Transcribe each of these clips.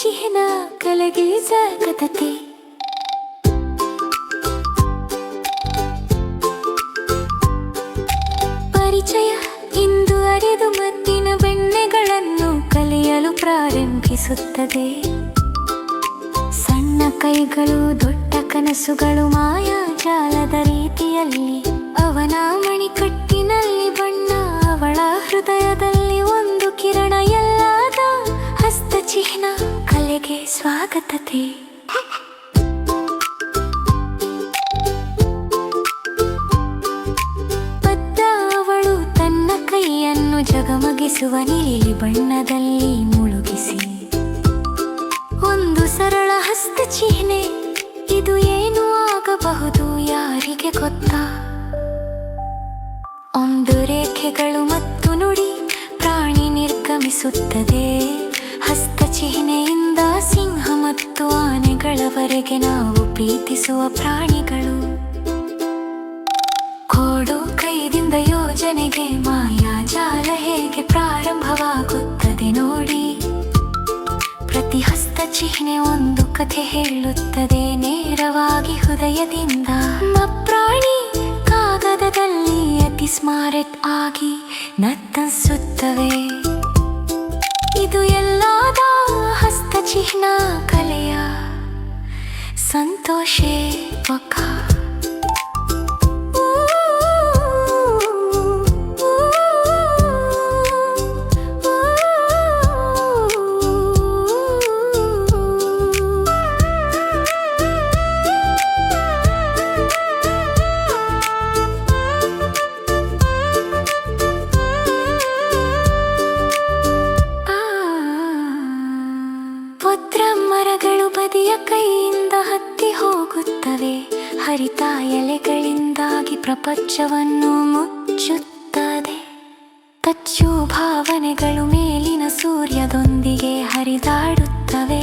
ಚಿಹ್ನ ಕಲೆಗೆ ಸಾರ್ಥಕತೆ. ಪರಿಚಯ ಇಂದು ಅರಿದು ಮದ್ದಿನ ಬೆಣ್ಣೆಗಳನ್ನು ಕಲಿಯಲು ಪ್ರಾರಂಭಿಸುತ್ತದೆ. ಸಣ್ಣ ಕೈಗಳು ದೊಡ್ಡ ಕನಸುಗಳು ಮಾಯಾಜಾಲದ ರೀತಿಯಲ್ಲಿ. ಅವನ ಮಣಿಕಟ್ಟಿನಲ್ಲಿ ಬಣ್ಣ, ಅವಳ ಹೃದಯದಲ್ಲಿ ಒಂದು ಕಿರಣ. ಎಲ್ಲಾದ ಹಸ್ತಚಿಹ್ನ ಕಲೆಗೆ ಸ್ವಾಗತತೆ. ಬದ್ಧ ಅವಳು ತನ್ನ ಕೈಯನ್ನು ಜಗಮಗಿಸುವ ನೀಲಿ ಬಣ್ಣದಲ್ಲಿ ಮುಳುಗಿಸಿ. ಒಂದು ಸರಳ ಹಸ್ತಚಿಹ್ನೆ, ಇದು ಏನು ಆಗಬಹುದು ಯಾರಿಗೆ ಗೊತ್ತಾ? ಒಂದು ರೇಖೆಗಳು ಮತ್ತು ನುಡಿ ಪ್ರಾಣಿ ನಿರ್ಗಮಿಸುತ್ತದೆ. ಹಸ್ತಚಿಹ್ನೆಯಿಂದ ಸಿಂಹ ಮತ್ತು ಆನೆಗಳವರೆಗೆ ನಾವು ಪ್ರೀತಿಸುವ ಪ್ರಾಣಿಗಳು. ಕೋಡು ಕೈದಿಂದ ಯೋಜನೆಗೆ ಮಾಯಾಜಾಲ ಹೇಗೆ ಪ್ರಾರಂಭವಾಗುತ್ತದೆ ನೋಡಿ. ಪ್ರತಿ ಹಸ್ತಚಿಹ್ನೆ ಒಂದು ಕಥೆ ಹೇಳುತ್ತದೆ ನೇರವಾಗಿ ಹೃದಯದಿಂದ. ಪ್ರಾಣಿ ಕಾಗದದಲ್ಲಿ ಅತಿ ಸ್ಮಾರ್ಟ್ ಆಗಿ ನರ್ತನಿಸುತ್ತವೆ. ಇದು ಎಲ್ಲಾದ ಹಸ್ತಚಿಹ್ನ ಕಲೆಯ ಸಂತೋಷೇವಕ. ಪುತ್ರ ಮರಗಳು ಬದಿಯ ಕೈಯಿಂದ ಹತ್ತಿ ಹೋಗುತ್ತವೆ. ಹರಿತ ಎಲೆಗಳಿಂದಾಗಿ ಪ್ರಪಂಚವನ್ನು ಮುಚ್ಚುತ್ತದೆ. ಕಚ್ಚು ಭಾವನೆಗಳು ಮೇಲಿನ ಸೂರ್ಯದೊಂದಿಗೆ ಹರಿದಾಡುತ್ತವೆ.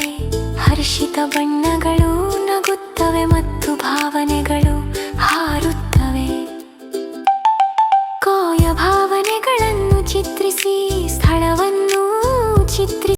ಹರ್ಷಿತ ಬಣ್ಣಗಳು ನಗುತ್ತವೆ ಮತ್ತು ಭಾವನೆಗಳು